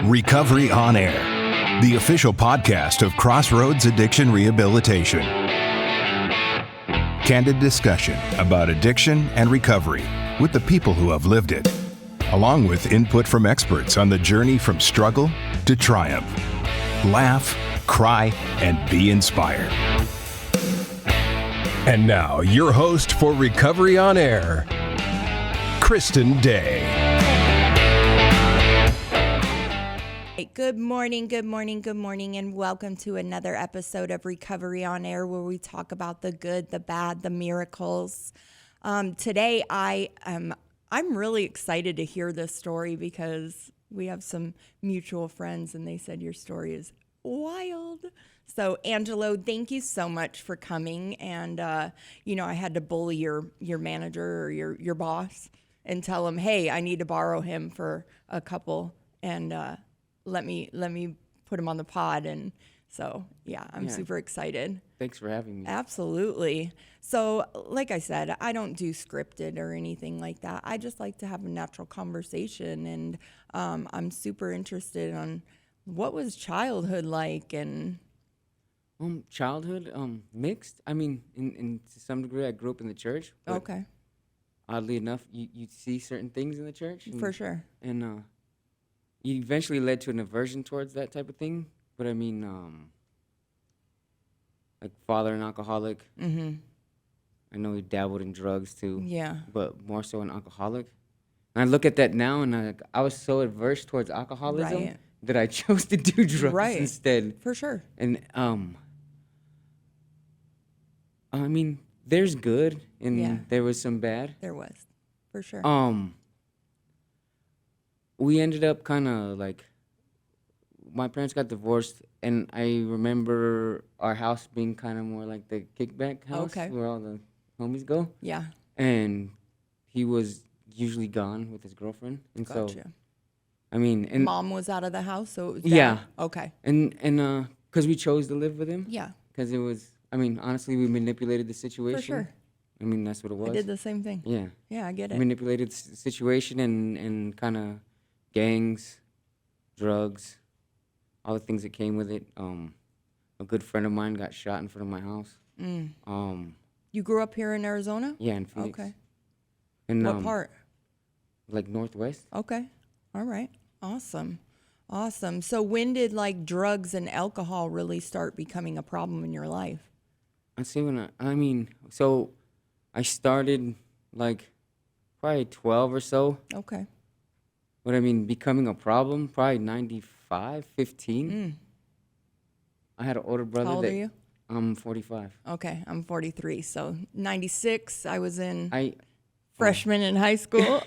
Recovery on Air, the official podcast of Crossroads Addiction Rehabilitation. Candid discussion about addiction and recovery with the people who have lived it, along with input from experts on the journey from struggle to triumph. Laugh, cry, and be inspired. And now, your host for Recovery on Air, Christin Day. Good morning, and welcome to another episode of Recovery on Air, where we talk about the good, the bad, the miracles. Today, I'm really excited to hear this story because we have some mutual friends, and they said your story is wild. So, Angelo, thank you so much for coming. And I had to bully your manager or your boss and tell him, hey, I need to borrow him for a couple, and let me put him on the pod. And so, I'm super excited. Thanks for having me. Absolutely. So, like I said, I don't do scripted or anything like that. I just like to have a natural conversation, and I'm super interested on what was childhood like. And childhood mixed. I mean, in to some degree, I grew up in the church. Okay. Oddly enough, you see certain things in the church. For sure. And it eventually led to an aversion towards that type of thing. But I mean, like father an alcoholic. Mm-hmm. I know he dabbled in drugs too. Yeah. But more so an alcoholic. And I look at that now, and I was so adverse towards alcoholism that I chose to do drugs instead. For sure. And I mean, there's good, and there was some bad. There was, for sure. We ended up kind of like, my parents got divorced, and I remember our house being kind of more like the kickback house where all the homies go. Yeah. And he was usually gone with his girlfriend, and Gotcha. so, I mean, and Mom was out of the house, so it was yeah. dad? Okay. And because we chose to live with him. Yeah. Because it was, I mean, honestly, we manipulated the situation. For sure. I mean, that's what it was. I did the same thing. Yeah. Yeah, I get it. Manipulated the situation and kind of gangs, drugs, all the things that came with it. A good friend of mine got shot in front of my house. You grew up here in Arizona? Yeah, in Phoenix. Okay. And what part? Like Northwest. Okay. All right. Awesome. So when did like drugs and alcohol really start becoming a problem in your life? I'd say so I started like probably 12 or so. Okay. But I mean, becoming a problem, probably 95, 15. I had an older brother. How old are you? I'm 45. Okay, I'm 43. So 96, I was freshman in high school.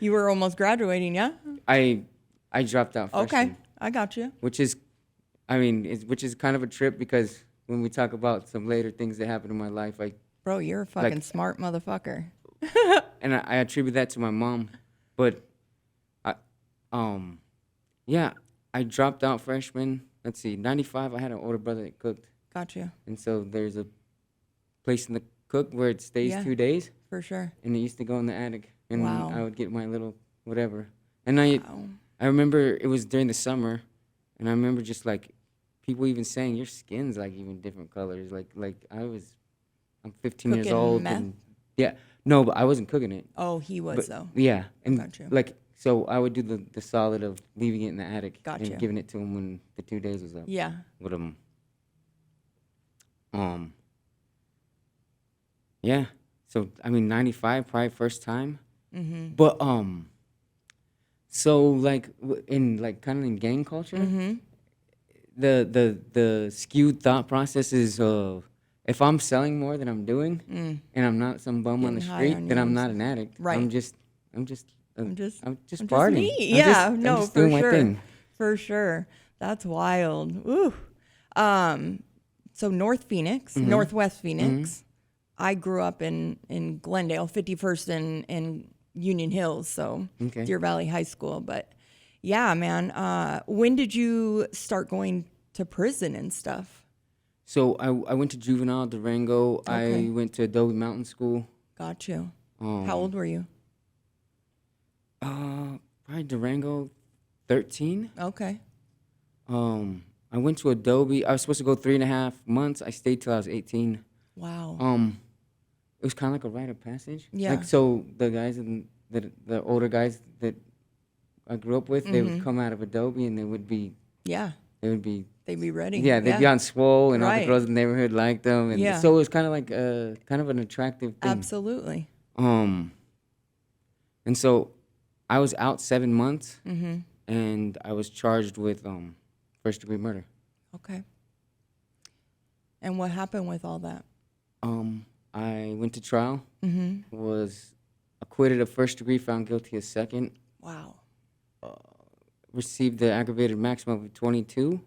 You were almost graduating, yeah? I dropped out freshman. Okay, I got you. Which is kind of a trip, because when we talk about some later things that happened in my life, Bro, you're a fucking smart motherfucker. And I attribute that to my mom. But I dropped out freshman. Let's see, 95, I had an older brother that cooked. Gotcha. And so there's a place in the cook where it stays 2 days. For sure. And it used to go in the attic. And Wow. I would get my little whatever. And I remember it was during the summer, and I remember just like people even saying, your skin's like even different colors. Like I'm 15 years old. Meth? And yeah. No, but I wasn't cooking it. Oh, he was though. Yeah. And Gotcha. like, so I would do the solid of leaving it in the attic. Gotcha. And giving it to him when the 2 days was up. Yeah. With yeah. So, I mean, 95, probably first time. Mm-hmm. But, so like in like kind of in gang culture, the skewed thought process is, if I'm selling more than I'm doing, and I'm not some bum on the street, then I'm not an addict. Right. I'm just Just partying. me. Yeah, I'm no, just for doing my sure. thing. For sure. That's wild. Ooh. So Northwest Phoenix. I grew up in Glendale, 51st and Union Hills, so Deer Valley High School. But yeah, man, when did you start going to prison and stuff? So I went to juvenile, Durango. Okay. I went to Adobe Mountain School. Got you. How old were you? Probably Durango, 13. Okay. I went to Adobe. I was supposed to go 3.5 months. I stayed till I was 18. Wow. It was kind of like a rite of passage. Yeah. Like, so the guys the older guys that I grew up with, they would come out of Adobe and they would be They'd be ready. yeah, they'd be on swole, and all the Right. girls in the neighborhood liked them, and Yeah. so it was kind of like kind of an attractive thing. Absolutely. And so I was out 7 months, Mm-hmm. and I was charged with first-degree murder. Okay. And what happened with all that? I went to trial, Mm-hmm. was acquitted of first degree, found guilty of second, Wow. received the aggravated maximum of 22.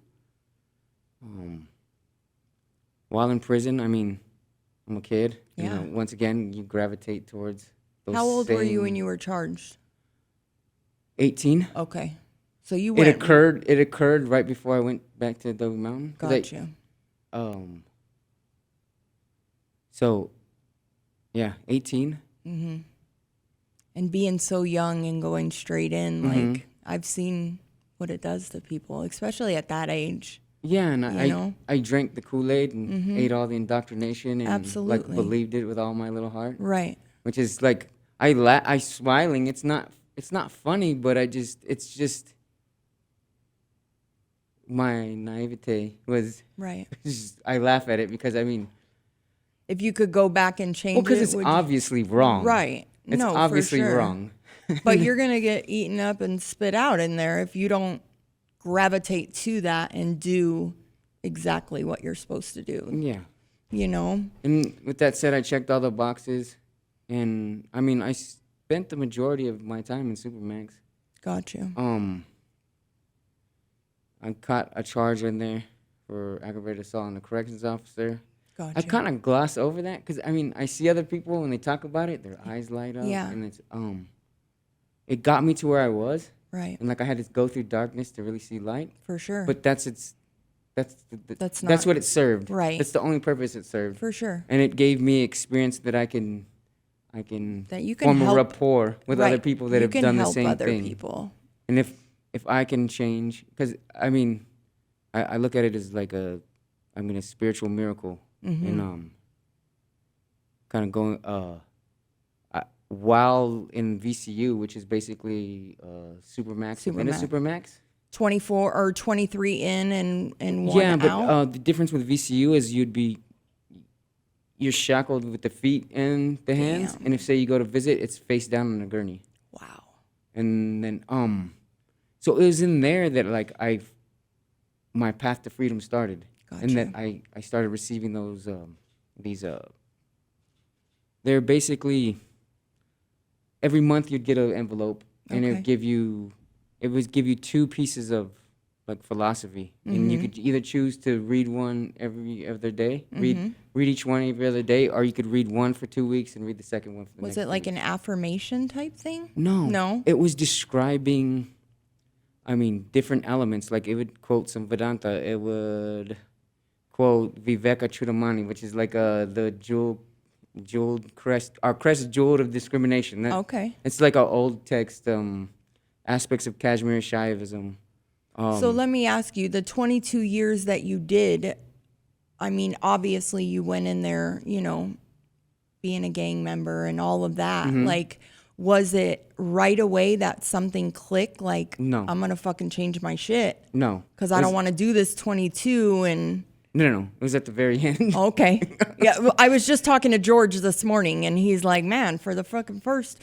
While in prison, I mean, I'm a kid. Yeah. You know, once again, you gravitate towards those How old were you same- when you were charged? 18. Okay. So you It went. occurred right before I went back to Adobe Mountain. 'Cause Gotcha. So, yeah, 18. Mm-hmm. And being so young and going straight in, Mm-hmm. like, I've seen what it does to people, especially at that age. Yeah, and You know? I drank the Kool-Aid and ate all the indoctrination and Absolutely. like believed it with all my little heart. Right. Which is like I smiling. It's not funny, but it's just my naivete was. Right. I laugh at it because I mean, If you could go back and change because it, it's would you- obviously wrong. Right. It's No, for obviously sure. wrong. But you're going to get eaten up and spit out in there if you don't gravitate to that and do exactly what you're supposed to do, Yeah. you know? And with that said, I checked all the boxes, and I mean, I spent the majority of my time in Supermax. Got you. I caught a charge in there for aggravated assault on a corrections officer. Got I you. kind of gloss over that because I mean, I see other people when they talk about it, their eyes light up. Yeah. And it's it got me to where I was, Right. and like I had to go through darkness to really see light. For sure. But that's That's that's not- what it served. Right. That's the only purpose it served. For sure. And it gave me experience that I can That you can form help- a rapport with other Right. people that You have can done the help same other thing. people. And if I can change, because I mean, I look at it as like a spiritual miracle, Mm-hmm. and kind of going while in VCU, which is basically Supermax within a Supermax. Supermax. 24 or 23 in and one Yeah, but out. the difference with VCU is you're shackled with the feet and the hands, Damn. and if say you go to visit, it's face down on a gurney. Wow. And then so it was in there that like my path to freedom started. And that I started receiving those they're basically every month you'd get an envelope, and Okay. it would give you 2 pieces of like philosophy, and you could either choose to read one every other day, read each one every other day, or you could read one for 2 weeks and read the second one for the Was next it like 2 an weeks. affirmation type thing? No. No? It was describing, I mean, different elements. Like it would quote some Vedanta. It would quote Viveka Chudamani, which is like the jeweled crest. Our crest is jeweled of discrimination. Okay. It's like our old text aspects of Kashmiri Shaivism. So let me ask you, the 22 years that you did, I mean, obviously you went in there, you know, being a gang member and all of that. Mm-hmm. Like, was it right away that something clicked? Like, No. I'm going to fucking change my shit No. because I don't want to do this 22 and... No. It was at the very end. Okay. Yeah, well, I was just talking to George this morning, and he's like, man, for the fucking first,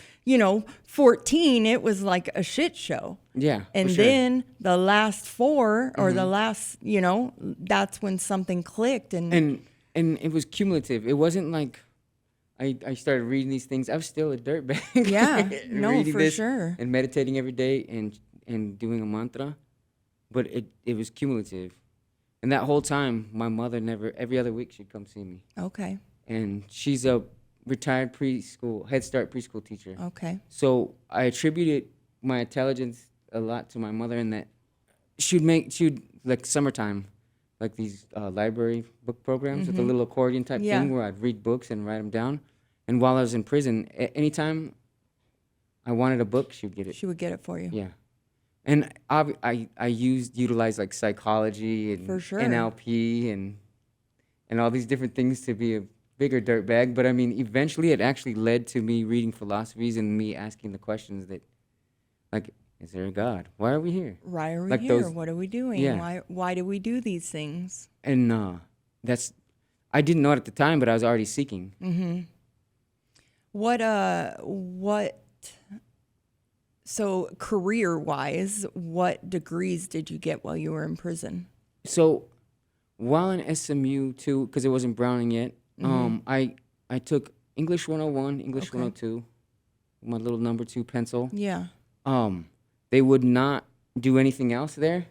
14, it was like a shit show. Yeah. for And sure. then the last 4 or the last, that's when something clicked. And it was cumulative. It wasn't like I started reading these things. I was still a dirtbag. Yeah, no, reading for this sure. And meditating every day and doing a mantra. But it was cumulative. And that whole time, my mother every other week she'd come see me. Okay. And she's a retired Head Start preschool teacher. Okay. So I attributed my intelligence a lot to my mother in that she'd like summertime, like these library book programs with a little accordion type Yeah. thing where I'd read books and write them down. And while I was in prison, anytime I wanted a book, she'd get it. She would get it for you. Yeah. And I utilized like psychology and For sure. NLP and all these different things to be a bigger dirtbag. But I mean, eventually it actually led to me reading philosophies and me asking the questions that, like, is there a God? Why are we here? Why are we Like here? those, What are we doing? yeah. Why do we do these things? And that's, I didn't know it at the time, but I was already seeking. What so career-wise, what degrees did you get while you were in prison? So while in SMU too, because it wasn't Browning yet, I took English 101, English Okay. 102, my little number 2 pencil. Yeah. They would not do anything else there.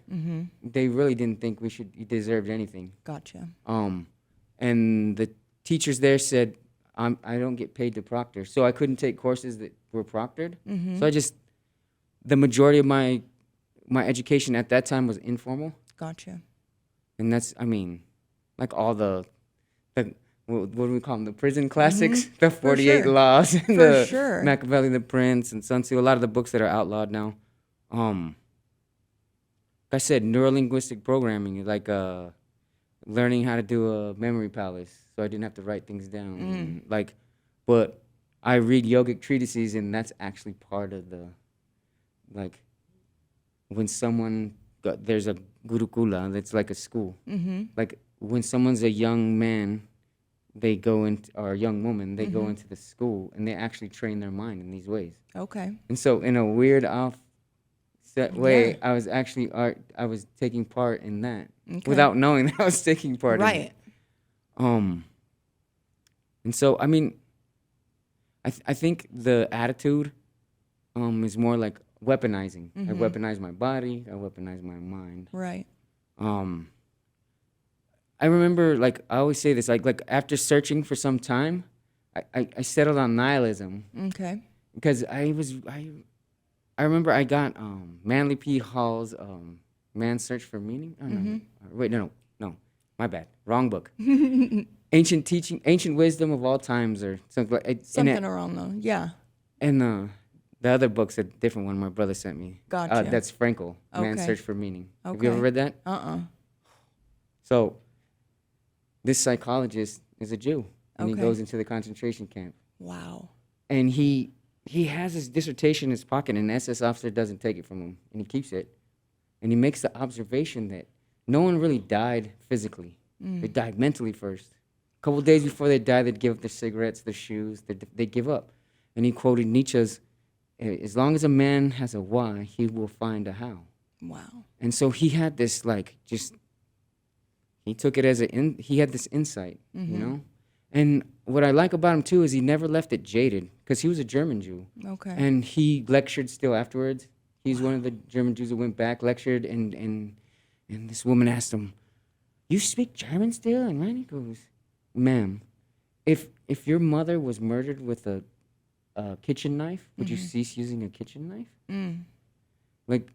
They really didn't think you deserved anything. Gotcha. And the teachers there said, I don't get paid to proctor, so I couldn't take courses that were proctored. So the majority of my education at that time was informal. Gotcha. And that's, I mean, like all the what do we call them? The prison classics, the 48 sure. Laws, and For the sure. Machiavelli, the Prince, and Sun Tzu. A lot of the books that are outlawed now. Like I said, neurolinguistic programming, like learning how to do a memory palace, so I didn't have to write things down. And but I read yogic treatises, and that's actually part of the, like, when someone there's a gurukula that's like a school. Like when someone's a young man, they go into, or a young woman, they go into the school and they actually train their mind in these ways. Okay. And so in a weird offset way, I was actually I was taking part in that without knowing that I was taking part in it. And so I mean, I think the attitude is more like weaponizing. I weaponize my body, I weaponize my mind. Right. I remember, like, I always say this, like after searching for some time, I settled on nihilism. Okay. Because I remember I got Manly P. Hall's Man's Search for Meaning. Oh, no. Wait, no, my bad. Wrong book. Ancient Wisdom of All Times, or something like Something around though. Yeah. And the other book's a different one my brother sent me. Gotcha. That's Frankel, Man's Okay. Search for Meaning. Okay. Have you ever read that? So this psychologist is a Jew, and he goes into the concentration camp. Wow. And he has his dissertation in his pocket, and an SS officer doesn't take it from him, and he keeps it. And he makes the observation that no one really died physically. They died mentally first. A couple of days before they die, they'd give up their cigarettes, their shoes, they'd give up. And he quoted Nietzsche's, as long as a man has a why, he will find a how. Wow. And so he had this, like, just, he took it as he had this insight, you know? And what I like about him, too, is he never left it jaded, because he was a German Jew. Okay. And he lectured still afterwards. He's one of the German Jews that went back, lectured, and this woman asked him, "You speak German still?" And Randy goes, "Ma'am, if your mother was murdered with a kitchen knife, would you cease using a kitchen knife?" Like,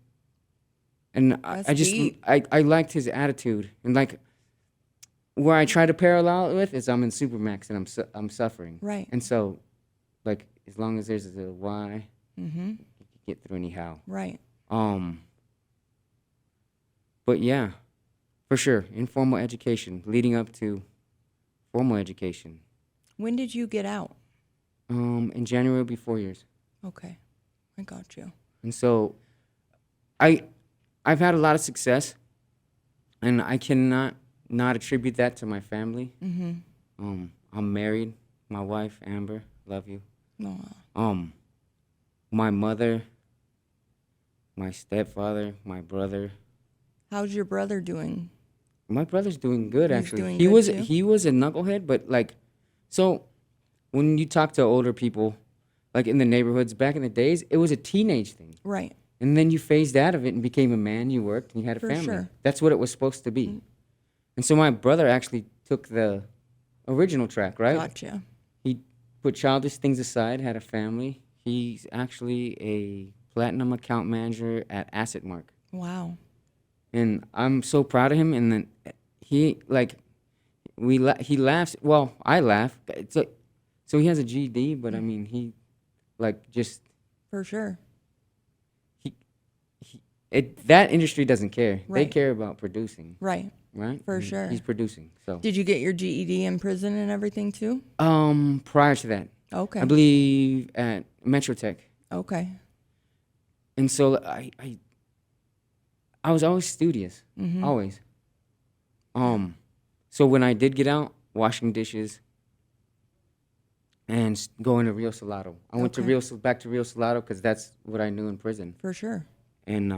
and I just, deep. I liked his attitude. And, like, where I try to parallel it with is I'm in Supermax and I'm suffering. Right. And so, like, as long as there's a why, you can get through anyhow. Right. But yeah, for sure, informal education leading up to formal education. When did you get out? In January it'll be 4 years. Okay. I got you. And so I've had a lot of success, and I cannot not attribute that to my family. I'm married. My wife, Amber, love you. No. My mother, my stepfather, my brother. How's your brother doing? My brother's doing good, He's actually. doing He good, was too? he was a knucklehead, but, like, so when you talk to older people, like in the neighborhoods back in the days, it was a teenage thing. Right. And then you phased out of it and became a man, you worked, and you had a For family. sure. That's what it was supposed to be. And so my brother actually took the original track, right? Gotcha. He put childish things aside, had a family. He's actually a platinum account manager at Asset Mark. Wow. And I'm so proud of him. And then he, like, he laughs. Well, I laugh. It's like, so he has a GED, but I mean, he, like, just, For sure. that industry doesn't care. They Right. care about producing, Right. right? For And sure. He's producing. So Did you get your GED in prison and everything too? prior to that, Okay. I believe at Metro Tech. Okay. And so I was always studious, Mm-hmm. always. So when I did get out, washing dishes and going to Rio Salado. I went to Okay. back to Rio Salado because that's what I knew in prison. For sure. And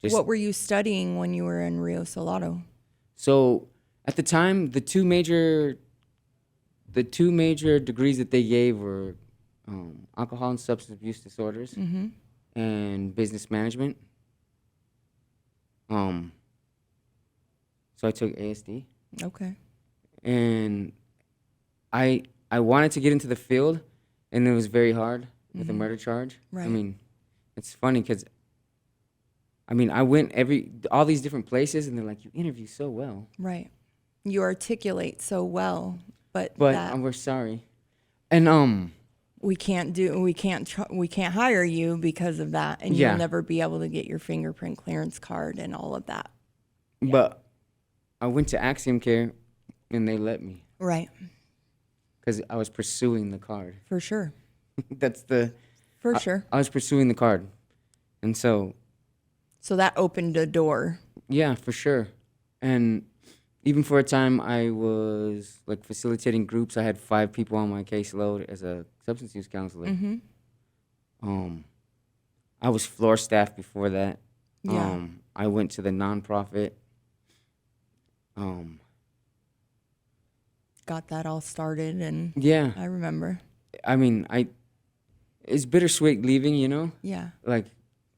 just What were you studying when you were in Rio Salado? so at the time, the two major degrees that they gave were alcohol and substance abuse disorders Mm-hmm. and business management. So I took ASD, Okay. and I wanted to get into the field, and it was very hard with a Mhm. murder charge. I Right. mean, it's funny because I went all these different places, and they're like, "You interview so well," Right. You articulate so well, but but that we're sorry, and we can't hire you because of that, and Yeah. you'll never be able to get your fingerprint clearance card and all of that. but I went to Axiom Care, and they let me Right. because I was pursuing the card. For sure. That's the For I, sure. I was pursuing the card, and so So that opened a door. yeah, for sure. And even for a time, I was like facilitating groups. I had 5 people on my caseload as a substance use counselor. Mm-hmm. I was floor staff before that. Yeah. I went to the nonprofit. Got that all started, and Yeah, I remember. it's bittersweet leaving. Yeah. Like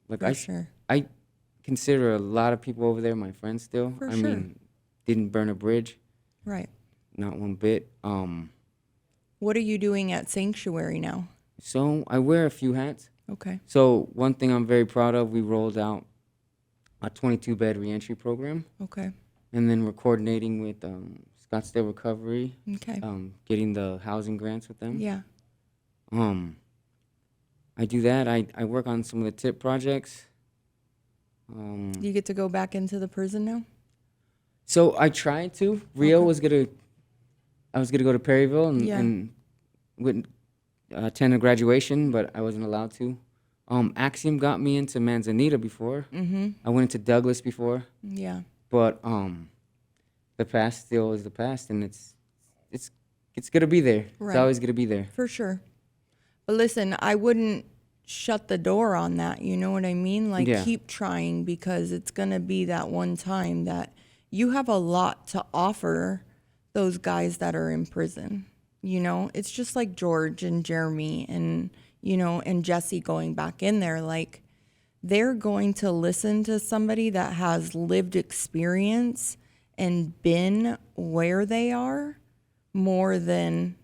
For sure. I consider a lot of people over there my friends still. For sure. Didn't burn a bridge, Right. not one bit. What are you doing at Sanctuary now? So I wear a few hats. Okay. So one thing I'm very proud of, we rolled out a 22-bed reentry program, Okay. and then we're coordinating with Scottsdale Recovery, Okay. getting the housing grants with them. Yeah. I do that. I work on some of the tip projects. Do you get to go back into the prison now? So I tried to. Rio Okay. I was gonna go to Perryville Yeah. and wouldn't attend a graduation, but I wasn't allowed to. Axiom got me into Manzanita before. Mm-hmm. I went into Douglas before, Yeah. but the past still is the past, and it's gonna be there. Right. It's always gonna be there. For sure. But listen, I wouldn't shut the door on that. You know what I mean? Like, Yeah. keep trying, because it's going to be that one time that you have a lot to offer those guys that are in prison. You know, it's just like George and Jeremy and, and Jesse going back in there. Like, they're going to listen to somebody that has lived experience and been where they are more than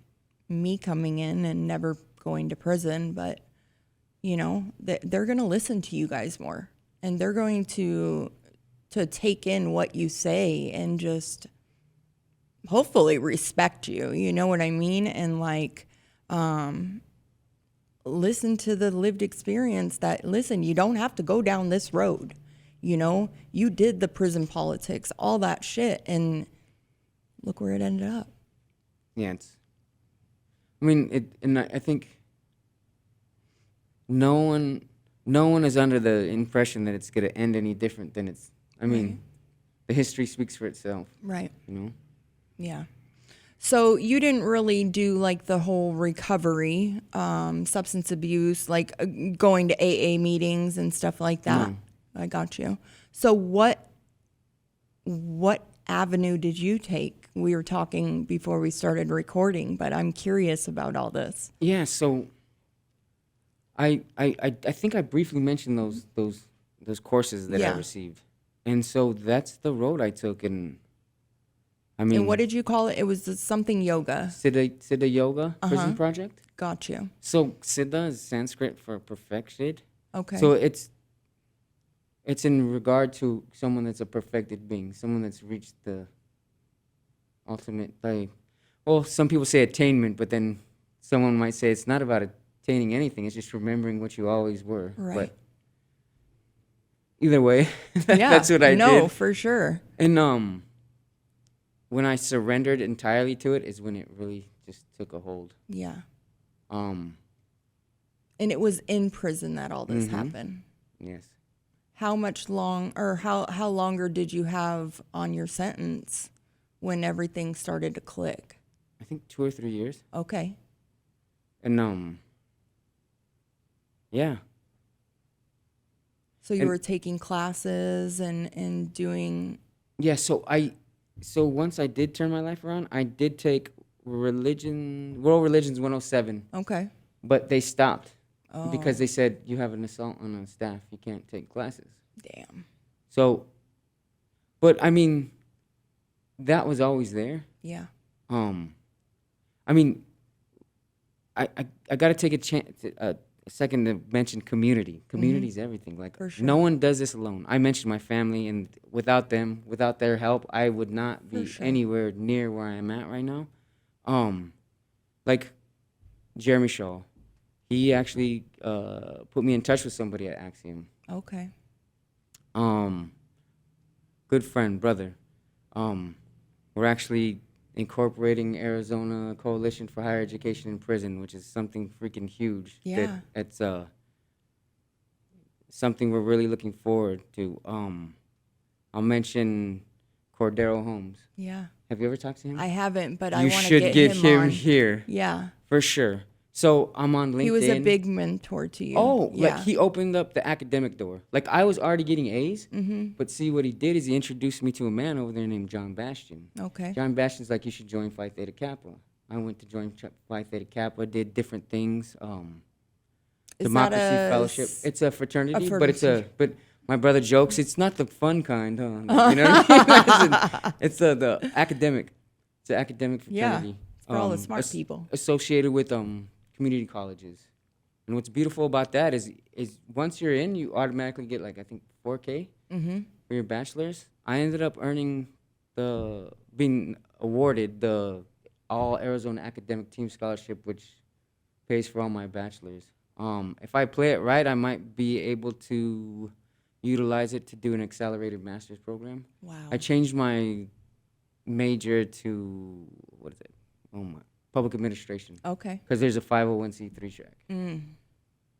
me coming in and never going to prison. But they're going to listen to you guys more, and they're going to take in what you say and just hopefully respect you. You know what I mean? And listen to the lived experience that, listen, you don't have to go down this road. You did the prison politics, all that shit, and look where it ended up. Yeah, I think no one is under the impression that it's gonna end any different than it's. The history speaks for itself. Right. You know. Yeah. So you didn't really do like the whole recovery, substance abuse, like going to AA meetings and stuff like that. No. I got you. So what avenue did you take? We were talking before we started recording, but I'm curious about all this. Yeah. So. I think I briefly mentioned those courses that I Yeah. received, and so that's the road I took, and And what did you call it? It was something yoga. Siddha Yoga Uh-huh. Prison Project. Got you. So Siddha is Sanskrit for perfected. Okay. So it's in regard to someone that's a perfected being, someone that's reached the ultimate. Some people say attainment, but then someone might say it's not about attaining anything. It's just remembering what you always were. Right. But either way, Yeah. that's what I No, did. for sure. And when I surrendered entirely to it is when it really just took a hold. Yeah. Um, And it was in prison that all this Mm-hmm. happened. yes. How longer did you have on your sentence when everything started to click? I think 2 or 3 years. Okay. And yeah. So you And- were taking classes and doing. Yeah, so once I did turn my life around, I did take World Religions 107, Okay. but they stopped Oh, because they said you have an assault on a staff, you can't take classes. damn. So, but I mean, that was always there. Yeah. I mean, I got to take a second to mention community. Community is everything. Like, For sure. no one does this alone. I mentioned my family, and without them, without their help, I would not be sure. anywhere near where I am at right now. Like Jeremy Shaw, he actually put me in touch with somebody at Axiom. Okay. Good friend, brother. We're actually incorporating Arizona Coalition for Higher Education in Prison, which is something freaking huge. Yeah. It's something we're really looking forward to. I'll mention Cordero Holmes. Yeah. Have you ever talked to him? I haven't, but I You want to should get him on. here Yeah. for sure. So I'm on LinkedIn. He was a big mentor to you. Oh, yeah. like he opened up the academic door. Like I was already getting A's, but see what he did is he introduced me to a man over there named John Bastian. Okay. John Bastian's like, you should join Phi Theta Kappa. I went to join Phi Theta Kappa, did different things. Is Democracy that a Fellowship. It's a fraternity, a but my brother jokes, it's not the fun kind, huh? You know what I mean? It's the academic. It's an academic Yeah. fraternity. It's for all the smart people. Associated with community colleges. And what's beautiful about that is once you're in, you automatically get like I think $4K for your bachelor's. I ended up being awarded the All Arizona Academic Team Scholarship, which pays for all my bachelor's. If I play it right, I might be able to utilize it to do an accelerated master's program. Wow. I changed my major to what is it? Oh my, public administration. Okay. Because there's a 501c3 track.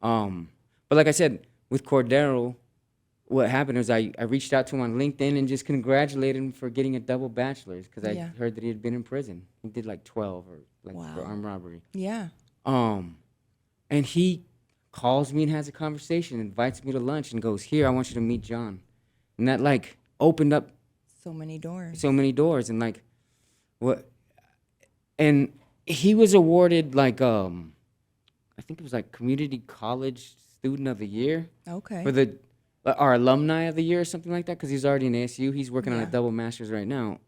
But like I said, with Cordero, what happened was I reached out to him on LinkedIn and just congratulated him for getting a double bachelor's because I Yeah. heard that he had been in prison. He did like 12 or like Wow. for armed robbery. Yeah. And he calls me and has a conversation, invites me to lunch and goes, here, I want you to meet John. And that like opened up So many doors. so many doors and like what and he was awarded like I think it was like Community College Student of the Year Okay. for the our Alumni of the Year or something like that because he's already in ASU. He's working on a Yeah. double master's right now.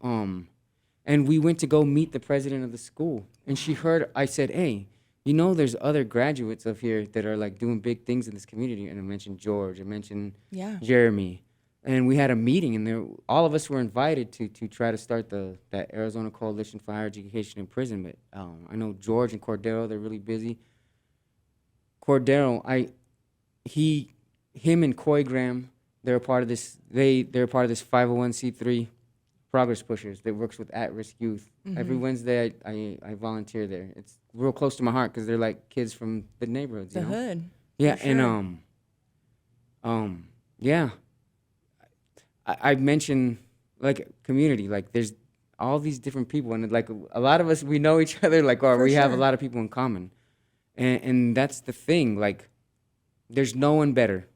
And we went to go meet the president of the school, and she heard I said, "Hey, you know, there's other graduates of here that are like doing big things in this community." And I mentioned George. I mentioned Yeah. Jeremy. And we had a meeting, and there all of us were invited to try to start that Arizona Coalition for Higher Education in Prison. But I know George and Cordero, they're really busy. Cordero, him and Coy Graham, they're a part of this. They're a part of this 501c3 Progress Pushers that works with at-risk youth. Every Wednesday, I volunteer there. It's real close to my heart because they're like kids from the neighborhoods. The you know? hood. Yeah, for sure. and yeah. I mentioned like community, like there's all these different people, and like a lot of us we know each other, like or For we have a sure. lot of people in common, and that's the thing. Like, there's no one better.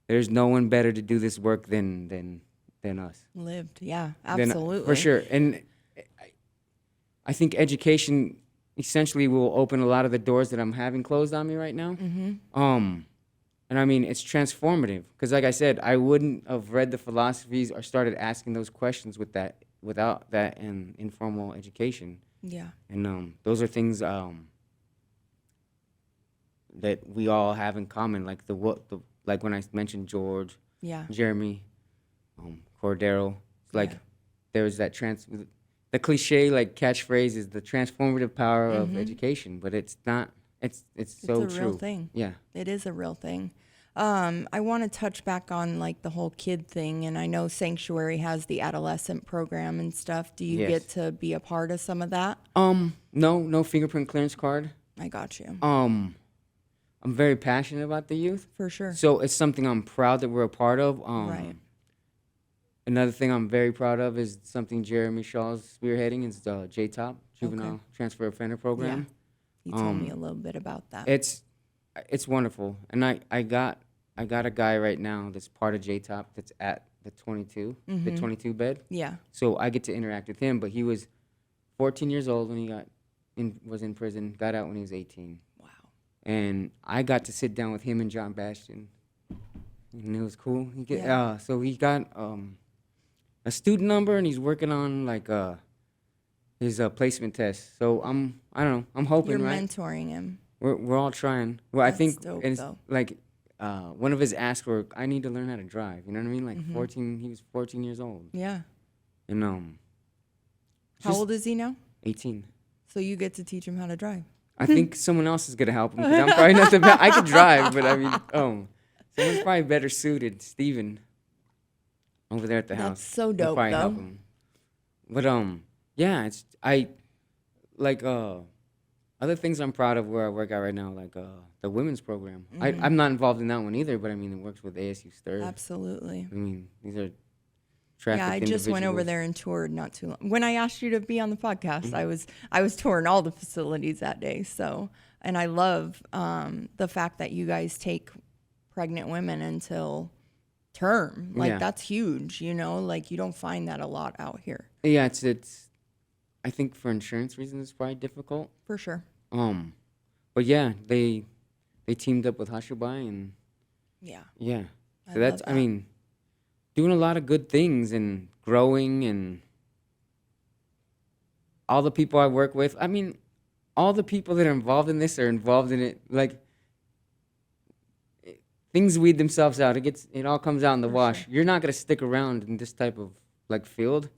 There's no one better to do this work than us. Lived. Yeah. Than- Absolutely. for sure. And I think education essentially will open a lot of the doors that I'm having closed on me right now. And I mean, it's transformative because, like I said, I wouldn't have read the philosophies or started asking those questions without that and informal education. Yeah. And those are things that we all have in common. Like like when I mentioned George, Yeah. Jeremy, Cordero. It's like Yeah. there's that the cliche like catchphrase is the transformative power of education, but it's not. It's so it's a true. real thing. Yeah. It is a real thing. I want to touch back on like the whole kid thing, and I know Sanctuary has the adolescent program and stuff. Do you Yes. get to be a part of some of that? No fingerprint clearance card. I got you. I'm very passionate about the youth. For sure. So it's something I'm proud that we're a part of. Right. Another thing I'm very proud of is something Jeremy Shaw's spearheading. It's the JTOP, Juvenile Transfer Offender Program. You told me a little bit about that. It's wonderful, and I got a guy right now that's part of JTOP that's at the 22 bed. Yeah. So I get to interact with him, but he was 14 years old when he was in prison. Got out when he was 18. Wow. And I got to sit down with him and John Bastion, and it was cool. So he got a student number, and he's working on like his placement test. So I don't know. I'm hoping. You're right? mentoring him. We're all trying. Well, That's I think dope, it's though. like one of his asks were, I need to learn how to drive. You know what I mean? Like 14. He was 14 years old. Yeah. And How old is he now? 18. So you get to teach him how to drive. I think someone else is gonna help him. 'Cause I'm probably not the best. I could drive, but I mean, someone's probably better suited. Steven over there at the house. That's so will dope, probably help though. him. But yeah, I like other things I'm proud of where I work at right now, like the women's program. I'm not involved in that one either, but I mean, it works with ASU Stir. Absolutely. I mean, these are trafficked Yeah, I just went over individuals. there and toured not too long. When I asked you to be on the podcast, Mm-hmm. I was touring all the facilities that day. So, and I love the fact that you guys take pregnant women until term. Like Yeah. that's huge, you know. Like you don't find that a lot out here, Yeah, it's. I think for insurance reasons, it's probably difficult. for sure. But yeah, they teamed up with Hashubai, and Yeah, yeah, I so that's love I that. mean, doing a lot of good things and growing, and all the people I work with. I mean, all the people that are involved in this are involved in it. Like things weed themselves out. It all comes out in the wash. You're not gonna stick around in this type of like field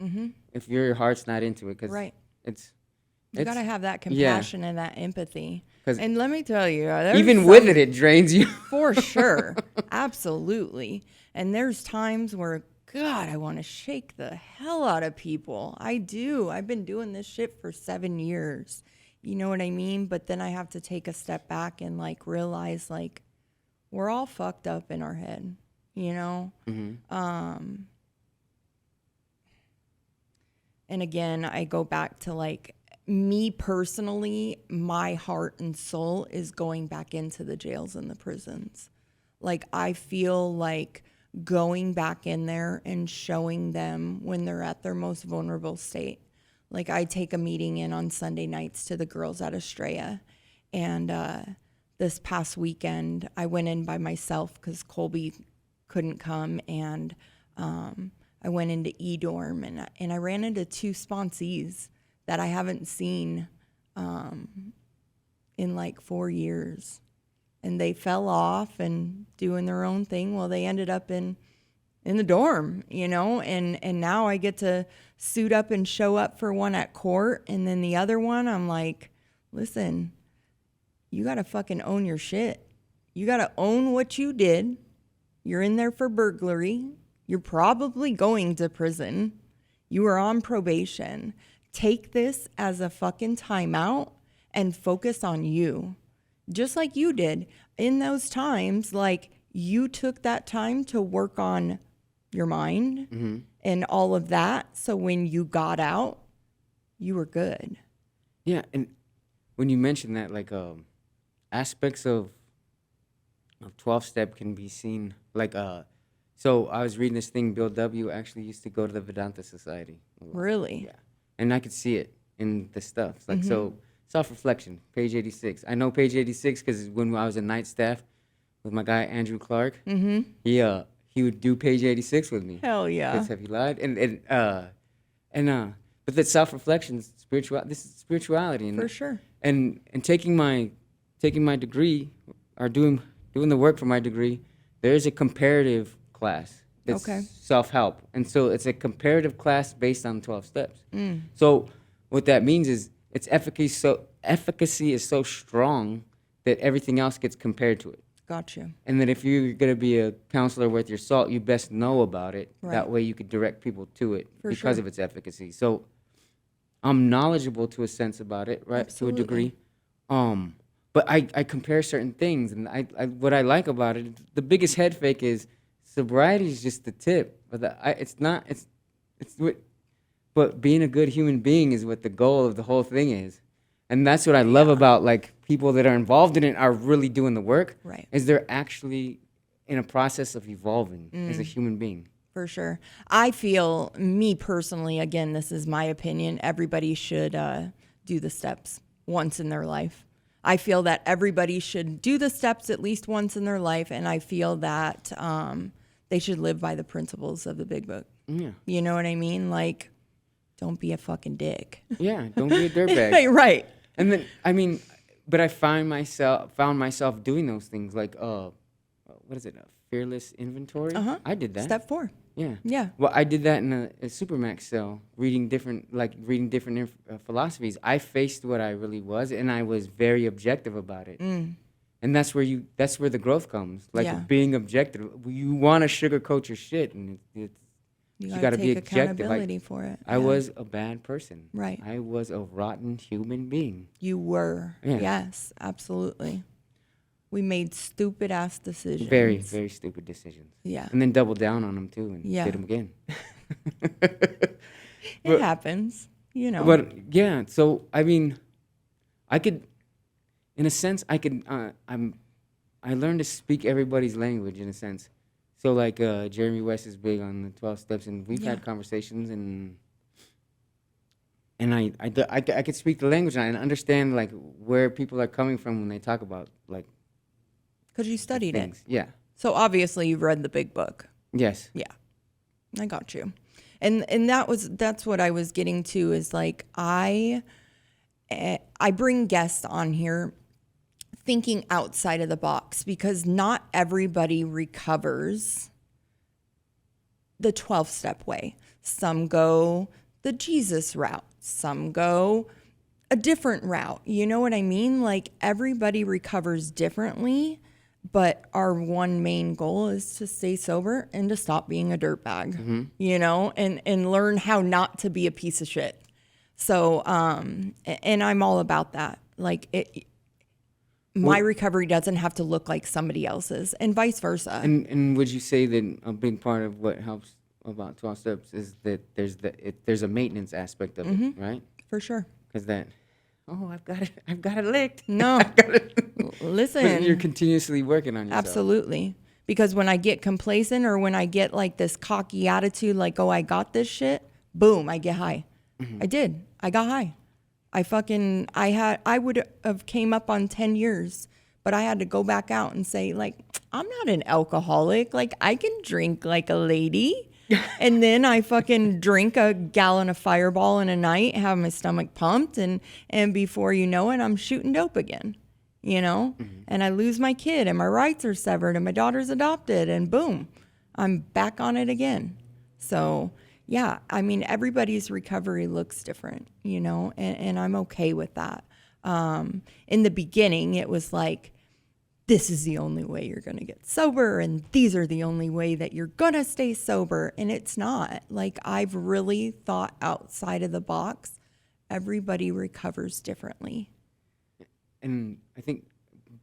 if your heart's not into it, because Right. it's You got to have that compassion and that empathy. 'Cause And let me tell you, there's even with some- it drains you. For sure. Absolutely. And there's times where, God, I want to shake the hell out of people. I do. I've been doing this shit for 7 years. You know what I mean? But then I have to take a step back and like realize like we're all fucked up in our head, you know? And again, I go back to like me personally, my heart and soul is going back into the jails and the prisons. Like I feel like going back in there and showing them when they're at their most vulnerable state. Like I take a meeting in on Sunday nights to the girls at Estrella. And this past weekend, I went in by myself because Colby couldn't come. And I went into E-Dorm and I ran into 2 sponsees that I haven't seen in like 4 years. And they fell off and doing their own thing. Well, they ended up in the dorm, you know, and now I get to suit up and show up for one at court. And then the other one, I'm like, listen, you got to fucking own your shit. You got to own what you did. You're in there for burglary. You're probably going to prison. You are on probation. Take this as a fucking timeout and focus on you. Just like you did in those times, like you took that time to work on your mind and all of that. So when you got out, you were good. Yeah, and when you mention that, like aspects of 12-step can be seen, like so I was reading this thing. Bill W. actually used to go to the Vedanta Society. Really? Yeah, and I could see it in the stuff. Like so, self-reflection, page 86. I know page 86 because when I was in night staff with my guy Andrew Clark, he would do page 86 with me. Hell yeah. Because have you lied? But that self-reflection, this is spirituality, and For sure. and taking my degree or doing the work for my degree, there's a comparative class that's Okay. self-help, and so it's a comparative class based on 12 steps. So what that means is its efficacy is so strong that everything else gets compared to it. Got you. And that if you're going to be a counselor worth your salt, you best know about it. Right. That way you could direct people to it For because sure. of its efficacy. So I'm knowledgeable to a sense about it, right? Absolutely. To a degree. But I compare certain things, and I what I like about it, the biggest head fake is sobriety is just the tip. But but being a good human being is what the goal of the whole thing is. And that's what I love about like people that are involved in it are really doing the work. Right. Is they're actually in a process of evolving as a human being. For sure. I feel, me personally, again, this is my opinion, everybody should do the steps once in their life. I feel that everybody should do the steps at least once in their life, and I feel that they should live by the principles of the Big Book. Yeah. You know what I mean? Like, don't be a fucking dick. Yeah. Don't be a dirtbag. Right. And then but I found myself doing those things like what is it? A fearless inventory. I did that. Step 4. Yeah. Yeah. Well, I did that in a Supermax cell, reading different philosophies. I faced what I really was, and I was very objective about it. And that's where the growth comes. Like being objective. You want to sugarcoat your shit, and you got to be take objective. accountability for it. I was a bad person. Right. I was a rotten human being. You were. Yeah. Yes, absolutely. We made stupid ass decisions. Very, very stupid decisions. Yeah. And then doubled down on them too and Yeah. did them again. It happens, you know. But yeah, so I mean, I could, in a sense, I learned to speak everybody's language in a sense. So like Jeremy West is big on the 12 steps, and we've had conversations, and I could speak the language and understand like where people are coming from when they talk about like. Because you studied things. it. Yeah. So obviously you've read the Big Book. Yes. Yeah. I got you. And that's what I was getting to is like I bring guests on here thinking outside of the box because not everybody recovers the 12-step way. Some go the Jesus route. Some go a different route. You know what I mean? Like everybody recovers differently. But our one main goal is to stay sober and to stop being a dirtbag, you know, and learn how not to be a piece of shit. So, and I'm all about that. Like my recovery doesn't have to look like somebody else's and vice versa. And would you say that a big part of what helps about 12 steps is that there's a maintenance aspect of it, right? For sure. Because I've got it licked. No, listen. You're continuously working on yourself. Absolutely. Because when I get complacent or when I get like this cocky attitude, like, oh, I got this shit, boom, I get high. I did. I got high. I would have came up on 10 years, but I had to go back out and say like, I'm not an alcoholic. Like I can drink like a lady. And then I fucking drink a gallon of Fireball in a night, have my stomach pumped, and before you know it, I'm shooting dope again, you know? And I lose my kid, and my rights are severed, and my daughter's adopted, and boom, I'm back on it again. So, yeah, I mean, everybody's recovery looks different, you know, and I'm okay with that. In the beginning, it was like, this is the only way you're going to get sober, and these are the only way that you're going to stay sober. And it's not. Like, I've really thought outside of the box. Everybody recovers differently. And I think,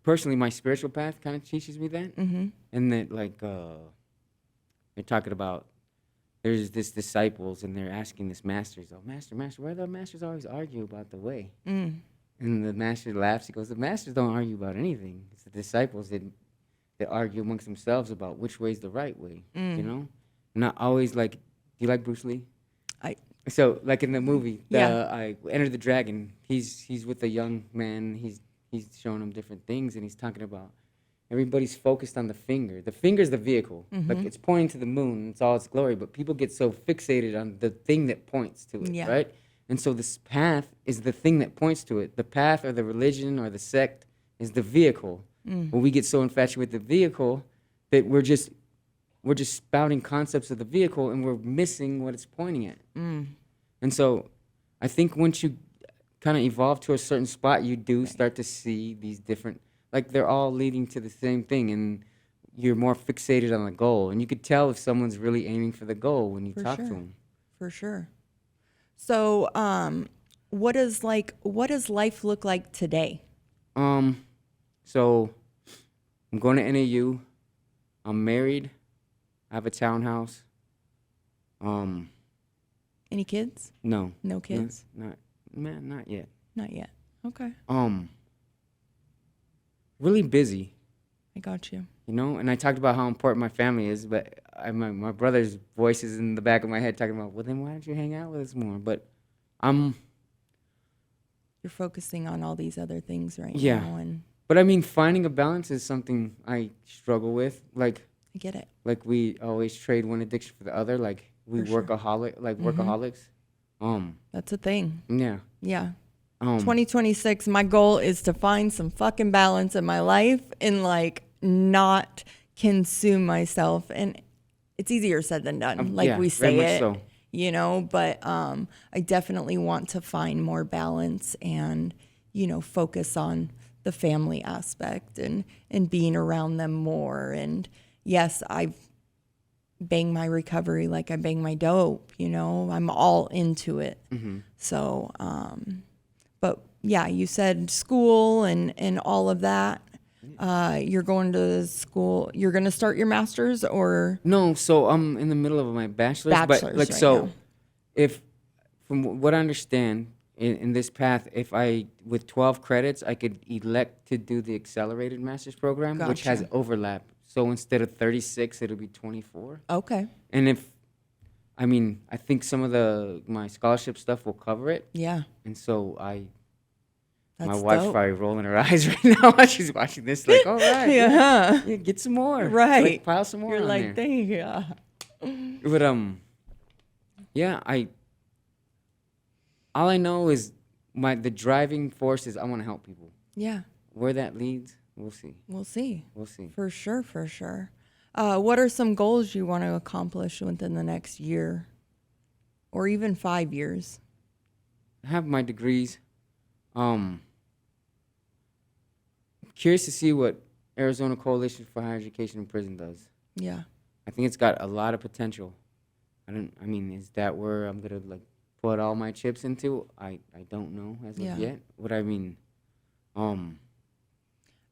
personally, my spiritual path kind of teaches me that. And that, like, they're talking about, there's this disciples, and they're asking this master, master, why do the masters always argue about the way? And the master laughs. He goes, the masters don't argue about anything. It's the disciples that argue amongst themselves about which way is the right way, you know? Not always like, do you like Bruce Lee? So, like in the movie, I Enter the Dragon, he's with a young man. He's showing him different things, and he's talking about everybody's focused on the finger. The finger's the vehicle. Like, it's pointing to the moon. It's all its glory. But people get so fixated on the thing that points to it, right? And so this path is the thing that points to it. The path or the religion or the sect is the vehicle. When we get so infatuated with the vehicle that we're just spouting concepts of the vehicle and we're missing what it's pointing at. And so I think once you kind of evolve to a certain spot, you do start to see these different, like they're all leading to the same thing, and you're more fixated on the goal, and you could tell if someone's really aiming for the goal when you talk to them. For sure. So, what does life look like today? So I'm going to NAU. I'm married. I have a townhouse. Any kids? No. No kids? Not yet. Not yet. Okay. Really busy. I got you. You know, and I talked about how important my family is, but my brother's voice is in the back of my head talking about, well, then why don't you hang out with us more? But you're focusing on all these other things right yeah. now. But I mean, finding a balance is something I struggle with. Like, I get it. Like we always trade one addiction for the other. Like we workaholics. That's a thing. Yeah. Yeah. 2026, my goal is to find some fucking balance in my life and like not consume myself. And it's easier said than done. Like we say it, so. You know, but I definitely want to find more balance and, you know, focus on the family aspect and being around them more. And yes, I've banged my recovery like I bang my dope, you know, I'm all into it. Mm-hmm. So, but yeah, you said school and all of that. You're going to school. You're going to start your master's or no? So I'm in the middle of my bachelor's. But like right so, now. If from what I understand in this path, if I with 12 credits, I could elect to do the accelerated master's program, gotcha. Which has overlap. So instead of 36, it'll be 24. Okay. And I think some of my scholarship stuff will cover it. Yeah. And so That's my wife's dope. probably rolling her eyes right now while she's watching this. Like, all right, yeah, get some more, right? Like, pile some more. You're on like, there. yeah. But yeah, all I know is the driving force is I want to help people. Yeah. Where that leads, we'll see. We'll see. We'll see. For sure. What are some goals you want to accomplish within the next year or even 5 years? I have my degrees. Curious to see what Arizona Coalition for Higher Education in Prison does. Yeah. I think it's got a lot of potential. Is that where I'm going to put all my chips into? I don't know as of yet.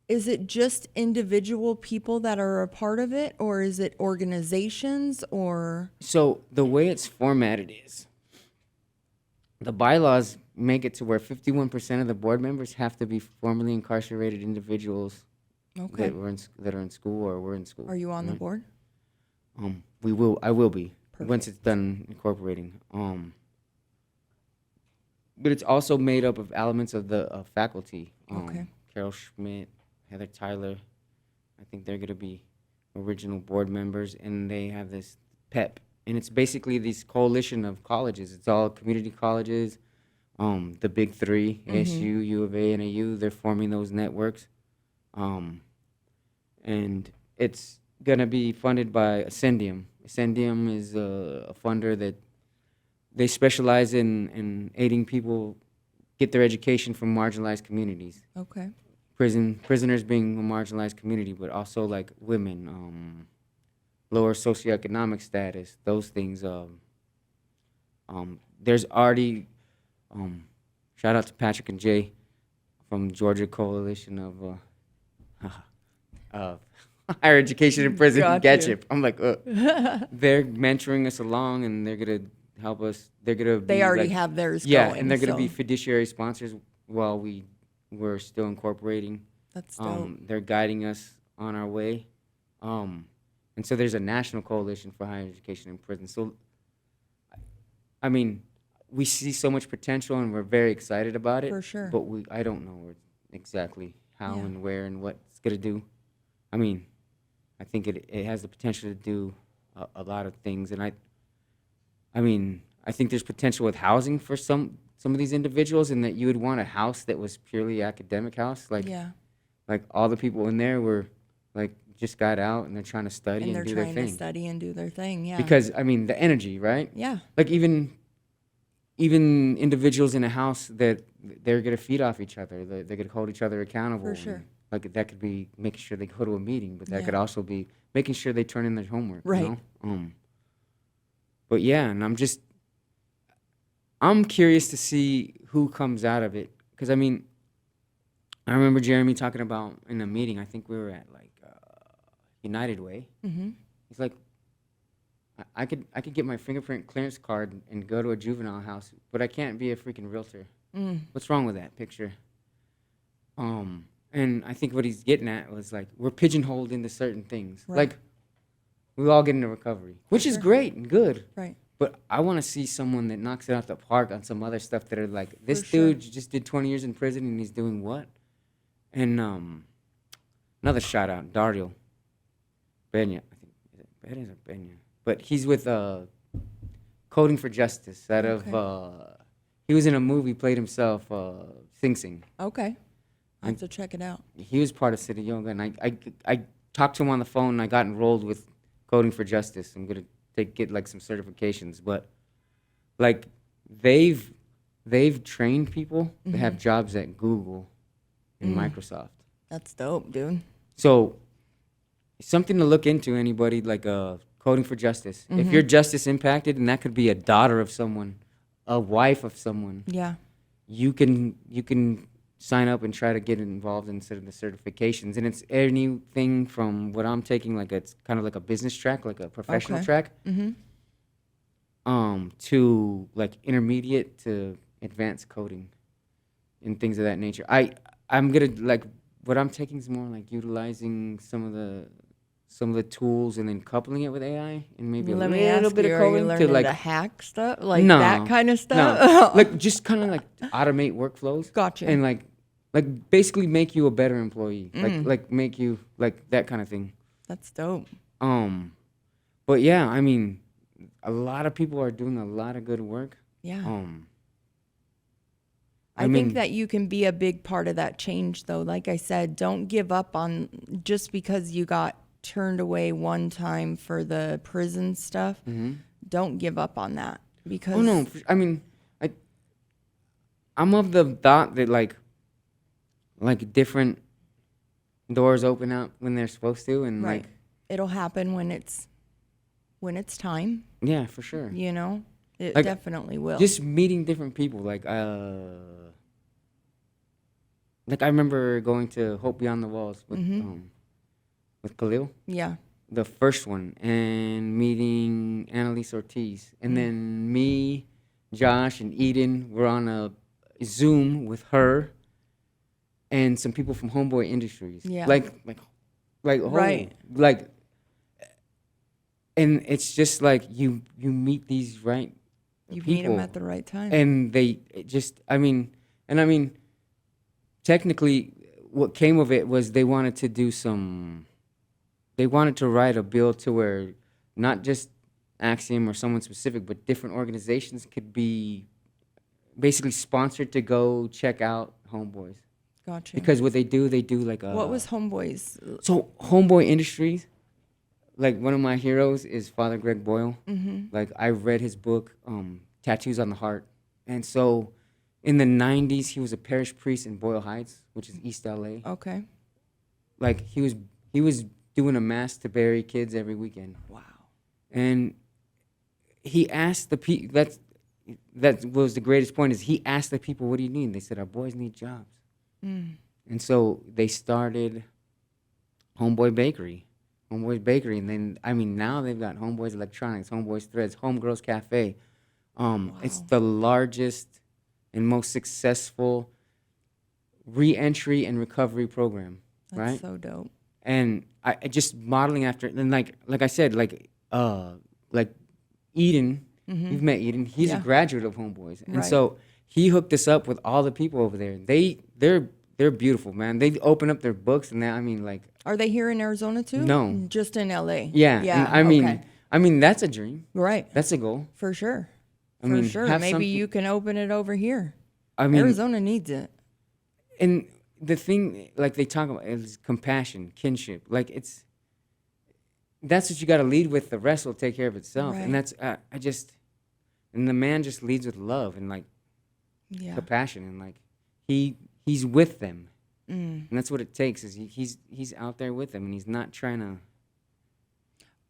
Is it just individual people that are a part of it, or is it organizations, or? So the way it's formatted is the bylaws make it to where 51% of the board members have to be formerly incarcerated individuals that are in school or were in school. Are you on the board? I will be. Perfect. Once it's done incorporating. But it's also made up of elements of the faculty. Carol Schmidt, Heather Tyler, I think they're going to be original board members, and they have this PEP. And it's basically this coalition of colleges. It's all community colleges, the big three, ASU, U of A, and AU. They're forming those networks. And it's going to be funded by Ascendium. Ascendium is a funder that they specialize in aiding people get their education from marginalized communities. Okay. Prisoners being a marginalized community, but also like women, lower socioeconomic status, those things. There's already, shout out to Patrick and Jay from Georgia Coalition of Higher Education in Prison, GATCHIP. I'm like, they're mentoring us along, and they're gonna help us. They already have theirs. Yeah, and they're gonna be fiduciary sponsors while we're still incorporating. That's dope. They're guiding us on our way. And so there's a national coalition for higher education in prison. So, we see so much potential, and we're very excited about it. For sure. But I don't know exactly how and where and what it's going to do. I think it has the potential to do a lot of things. And I think there's potential with housing for some of these individuals, and that you would want a house that was purely academic house. Like all the people in there were just got out, and they're trying to study and do their thing. And they're trying to study and do their thing, yeah. Because, the energy, right? Yeah. Even individuals in a house that they're going to feed off each other. They're going to hold each other accountable. For sure. Like that could be making sure they go to a meeting, but that Yeah. could also be making sure they turn in their homework. Right. You know? But yeah, and I'm curious to see who comes out of it. Because, I mean, I remember Jeremy talking about in a meeting, I think we were at, like, United Way. Mm-hmm. He's like, I could get my fingerprint clearance card and go to a juvenile house, but I can't be a freaking realtor. What's wrong with that picture? And I think what he's getting at was, like, we're pigeonholed into certain things. Right. Like, we all get into recovery, which is great and good. Right. But I want to see someone that knocks it out the park on some other stuff that are like, this For sure. dude just did 20 years in prison and he's doing what? And another shout out, Dario Benya. I think is it Benya or Benya? But he's with Coding for Justice. Out of he was in a movie, played himself, Sing Sing. Okay. I have to check it out. He was part of City Yoga, and I talked to him on the phone, and I got enrolled with Coding for Justice. I'm gonna get like some certifications, but like they've trained people to have jobs at Google and Microsoft. That's dope, dude. So something to look into, anybody, like Coding for Justice. If you're justice impacted, and that could be a daughter of someone, a wife of someone, Yeah. you can sign up and try to get involved in sort of the certifications. And it's anything from what I'm taking, like it's kind of like a business track, like a professional track, to like intermediate to advanced coding and things of that nature. I'm gonna, like, what I'm taking is more like utilizing some of the tools and then coupling it with AI and maybe Let a me little ask bit you, of are you coding learning to like to hack stuff? Like No, that kind of no, stuff? like just kind of like automate workflows. Gotcha. And like basically make you a better employee. Like make you like that kind of thing. That's dope. But yeah, I mean, a lot of people are doing a lot of good work. Yeah. I I mean, think that you can be a big part of that change, though. Like I said, don't give up on just because you got turned away one time for the prison stuff. Don't give up on that because. Oh no, I mean, I'm of the thought that like different doors open up when they're supposed to, and Right. like It'll happen when it's time. yeah, for sure. You know, it Like, definitely will. Just meeting different people, like I remember going to Hope Beyond the Walls with Khalil, yeah. the first one, and meeting Annalise Ortiz, and then me, Josh, and Eden were on a Zoom with her and some people from Homeboy Industries. Yeah. Like Right. like, and it's just like you meet these right You people. meet them at the right time. And technically what came of it was they wanted to write a bill to where not just Axiom or someone specific, but different organizations could be basically sponsored to go check out Homeboys. Gotcha. Because what they do like a... What was Homeboys? So Homeboy Industries, like one of my heroes is Father Greg Boyle. Like I read his book, Tattoos on the Heart. And so in the 90s, he was a parish priest in Boyle Heights, which is East LA. Okay. Like he was doing a mass to bury kids every weekend. Wow. And he asked the people, that was the greatest point, is he asked the people, what do you need? They said, our boys need jobs. And so they started Homeboys Bakery, and then, I mean, now they've got Homeboys Electronics, Homeboys Threads, Homegirls Cafe. It's the largest and most successful re-entry and recovery program, That's right? so dope. And I just modeling after, and like I said, like Eden, you've met Eden. He's Yeah. a graduate of Homeboys, and Right. so he hooked us up with all the people over there. They're beautiful, man. They open up their books, and I mean, like, Are they here in Arizona too? No. Just in LA. yeah. Yeah. And okay. that's a dream. Right. That's a goal. For sure. I mean, For sure. have Maybe something- you can open it over here. I mean, Arizona needs it. and the thing, like they talk about, is compassion, kinship. Like that's what you got to lead with. The rest will take care of itself. Right. And that's and the man just leads with love and like Yeah. compassion, and like he's with them, And that's what it takes. Is he's out there with them, and he's not trying to.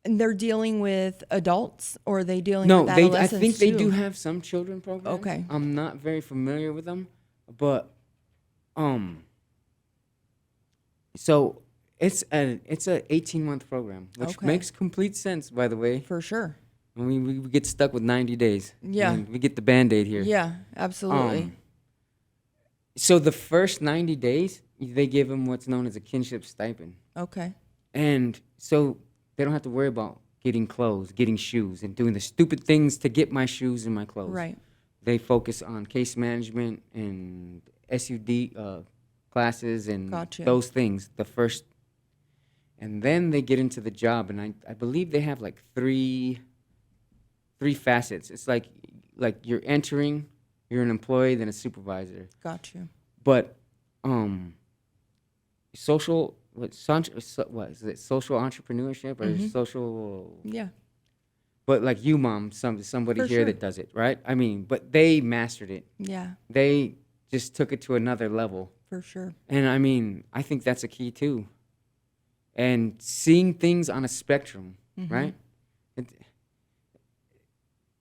And they're dealing with adults, or are they dealing No, with I adolescents think they too? do have some children programs. Okay. I'm not very familiar with them, but so it's a 18-month program, which Okay. makes complete sense, by the way. For sure. I mean, we get stuck with 90 days. Yeah. I mean, we get the Band-Aid here. Yeah, absolutely. So the first 90 days, they give them what's known as a kinship stipend. Okay. And so they don't have to worry about getting clothes, getting shoes, and doing the stupid things to get my shoes and my clothes. Right. They focus on case management and SUD classes and Gotcha. those things. And then they get into the job, and I believe they have like three facets. It's like you're entering, you're an employee, then a supervisor. Got you. But social what is it, social entrepreneurship or social? Yeah. But like you, Mom, somebody For here sure. that does it, right? I mean, but they mastered it. Yeah, They just took it to another level. for sure. And I mean, I think that's a key too. And seeing things on a spectrum, right?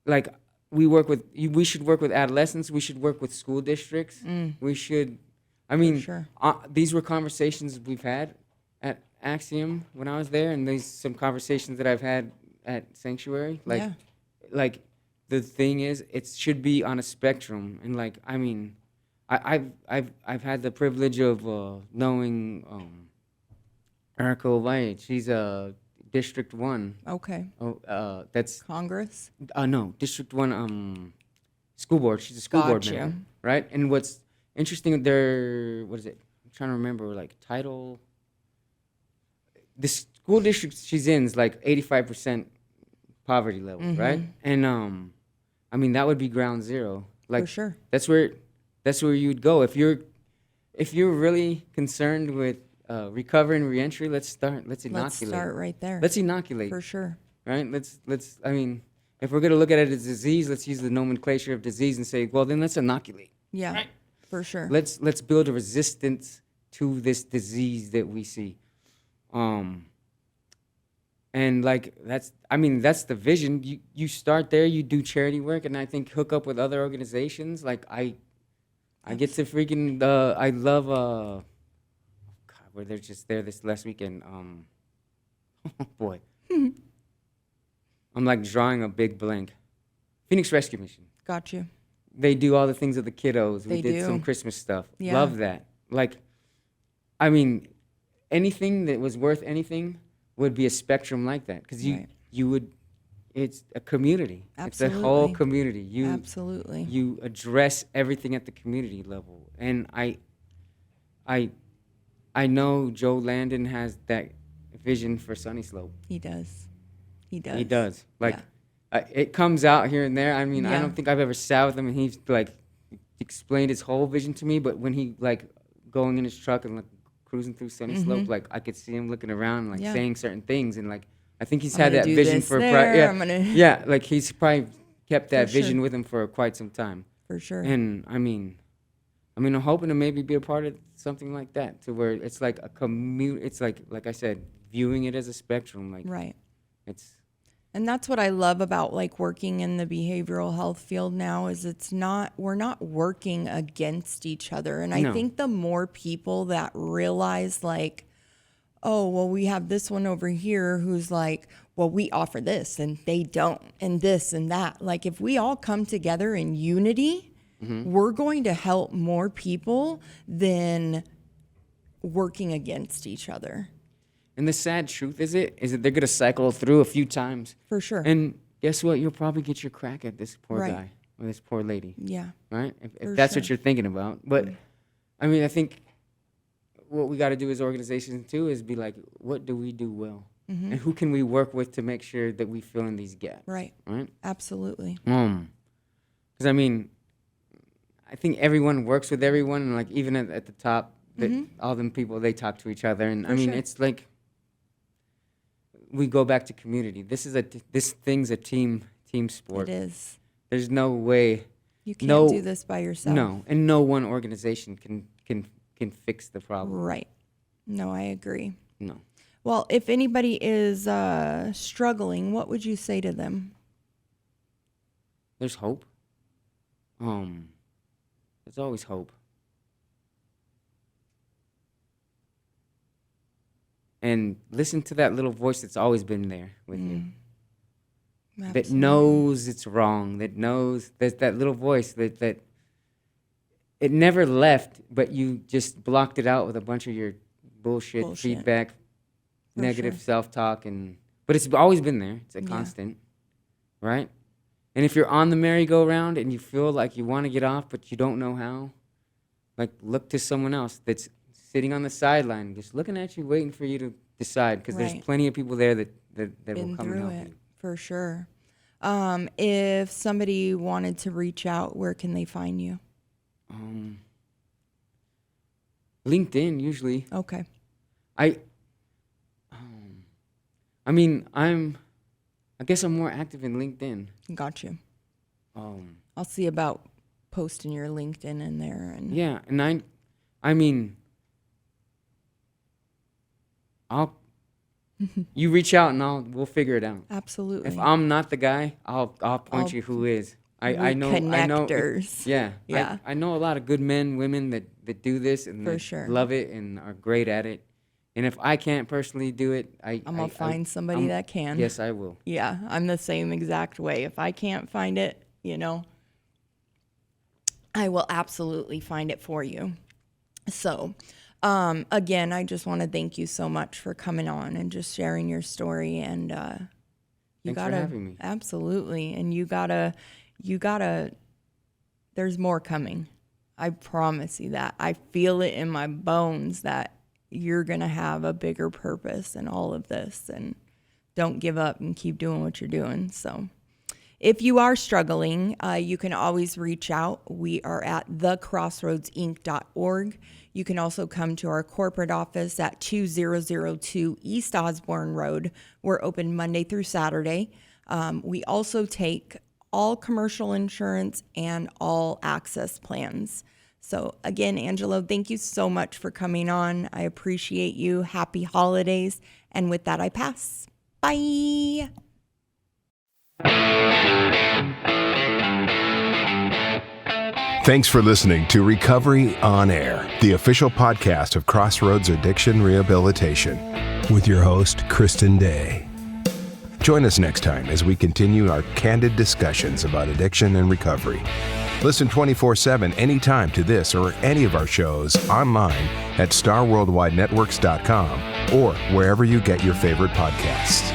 Like we should work with adolescents. We should work with school districts. We should. I mean, sure. these were conversations we've had at Axiom when I was there, and these some conversations that I've had at Sanctuary. Yeah. Like the thing is, it should be on a spectrum, and like I mean, I've had the privilege of knowing Erica Ovalle. She's a District 1. Okay. That's Congress. no, District 1 school board. She's a school board Gotcha. member, right? And what's interesting, what is it? I'm trying to remember, like title. The school district she's in is like 85% poverty level, right? And I mean that would be ground zero. Like For sure. that's where you'd go if you're really concerned with recovery and reentry. Let's inoculate. Let's start right there. Let's inoculate. For sure. Right? Let's. I mean, if we're gonna look at it as disease, let's use the nomenclature of disease and say, well, then let's inoculate. Yeah. Right. For sure. Let's build a resistance to this disease that we see. And like that's the vision. You start there. You do charity work, and I think hook up with other organizations. Like I get to freaking. I love. God, where they're just there this last weekend. Oh boy. I'm like drawing a big blank. Phoenix Rescue Mission. Got you. They do all the things with the kiddos. We They did do. some Christmas stuff. Yeah. Love that. Like, I mean, anything that was worth anything would be a spectrum like that. Because Right. it's a community. It's a whole Absolutely. community. Absolutely. You address everything at the community level. And I know Joe Landon has that vision for Sunny Slope. He does. He does. He does. Like, Yeah. it comes out here and there. I mean, I Yeah. don't think I've ever sat with him and he's like explained his whole vision to me. But when he like going in his truck and like cruising through Sunny Slope, like I could see him looking around, and, like Yeah. saying certain things, and like I think he's I'm had gonna that do vision this for there, yeah, I'm gonna- yeah, like he's probably kept that For sure. vision with him for quite some time. For sure. And I mean, I'm hoping to maybe be a part of something like that, to where it's like a commute. It's like I said, viewing it as a spectrum. Like Right. it's And that's what I love about like working in the behavioral health field now is we're not working against each other. And I No. think the more people that realize like, oh, well, we have this one over here who's like, well, we offer this and they don't, and this and that. Like if we all come together in unity, we're going to help more people than working against each other. And the sad truth is that they're gonna cycle through a few times. For sure. And guess what? You'll probably get your crack at this poor Right. guy or this poor lady, Yeah. right? If For that's sure. what you're thinking about. But I mean, I think what we got to do as organizations too is be like, what do we do well, and who can we work with to make sure that we fill in these gaps, Right. right? Absolutely. Because I mean, I think everyone works with everyone, and like even at the top, that all them people, they talk to each other, and I mean, sure. it's like we go back to community. This thing's a team sport. It is. There's no way. You can't No- do this by yourself. No, and no one organization can can fix the problem. Right. No, I agree. No. Well, if anybody is struggling, what would you say to them? There's hope. There's always hope. And listen to that little voice that's always been there with you. Absolutely. That knows it's wrong. That knows there's that little voice that it never left, but you just blocked it out with a bunch of your bullshit. Feedback, negative self-talk, but it's always been there. It's a constant, right? And if you're on the merry-go-round and you feel like you want to get off, but you don't know how, like look to someone else that's sitting on the sideline, just looking at you, waiting for you to decide, because there's plenty of people there that will come and help you. For sure. If somebody wanted to reach out, where can they find you? LinkedIn usually. Okay. I guess I'm more active in LinkedIn. Got you. I'll see about posting your LinkedIn in there. And yeah, and I mean, you reach out and we'll figure it out. Absolutely. If I'm not the guy, I'll point you who is. I know connectors. Yeah. I know a lot of good men, women that do this and love it and are great at it. And if I can't personally do it, I'm gonna find somebody that can. Yes, I will. Yeah, I'm the same exact way. If I can't find it, I will absolutely find it for you. So, again, I just want to thank you so much for coming on and just sharing your story. And thanks for having me. Absolutely, and you gotta. There's more coming. I promise you that. I feel it in my bones that you're going to have a bigger purpose in all of this, and don't give up and keep doing what you're doing. So if you are struggling, you can always reach out. We are at thecrossroadsinc.org. You can also come to our corporate office at 2002 East Osborne Road. We're open Monday through Saturday. We also take all commercial insurance and all access plans. So again, Angelo, thank you so much for coming on. I appreciate you. Happy holidays. And with that, I pass. Bye. Thanks for listening to Recovery on Air, the official podcast of Crossroads Addiction Rehabilitation, with your host, Christin Day. Join us next time as we continue our candid discussions about addiction and recovery. Listen 24/7 anytime to this or any of our shows online at starworldwidenetworks.com or wherever you get your favorite podcasts.